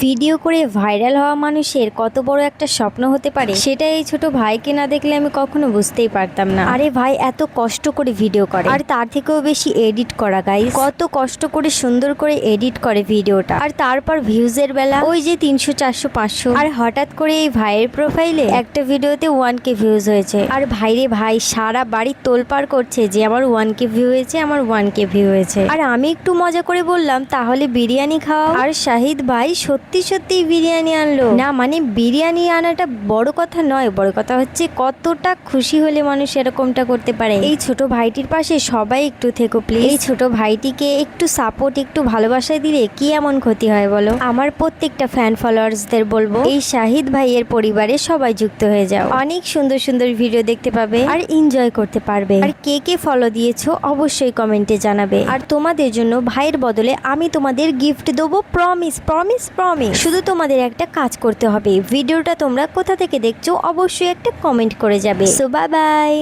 Video করে viral হওয়া মানুষের কত বড় একটা স্বপ্ন হতে পারে সেটা এই ছোট ভাইকে না দেখলে আমি কখনো বুঝতেই পারতাম না। আরে ভাই এত কষ্ট করে ভিডিও করে, আর তার থেকেও বেশি এডিট করা, গাইস কত কষ্ট করে সুন্দর করে এডিট করে ভিডিওটা, আর তারপর ভিউজের বেলা ওই যে 300 400 500, আর হঠাৎ করে এই ভাইয়ের প্রোফাইলে একটা ভিডিওতে 1K ভিউজ হয়েছে। আর ভাইরে ভাই সারা বাড়ি তোলপাড় করছে যে আমার 1K ভিউ হয়েছে, আমার 1K ভিউ হয়েছে। আর আমি একটু মজা করে বললাম তাহলে বিরিয়ানি খাওয়াও, আর শাহিদ ভাই সত্যি সত্যি বিরিয়ানি আনলো। না মানে বিরিয়ানি আনাটা বড় কথা নয়, বড় কথা হচ্ছে কতটা খুশি হলে মানুষ এরকমটা করতে পারে। এই ছোট ভাইটির পাশে সবাই একটু থেকো প্লিজ। এই ছোট ভাইটিকে একটু সাপোর্ট, একটু ভালোবাসা দিলে কি এমন ক্ষতি হয় বলো। আমার প্রত্যেকটা ফ্যান ফলোয়ার্সদের বলবো এই শাহিদ ভাইয়ের পরিবারে সবাই যুক্ত হয়ে যাও, অনেক সুন্দর সুন্দর ভিডিও দেখতে পাবে আর এনজয় করতে পারবে। আর কে কে ফলো দিয়েছো অবশ্যই কমেন্টে জানাবে। আর তোমাদের জন্য ভাইয়ের বদলে আমি তোমাদের গিফট দেবো, প্রমিস প্রমিস প্রমিস। শুধু তোমাদের একটা কাজ করতে হবে, ভিডিওটা তোমরা কোথা থেকে দেখছো অবশ্যই একটা কমেন্ট করে যাবে। So bye bye.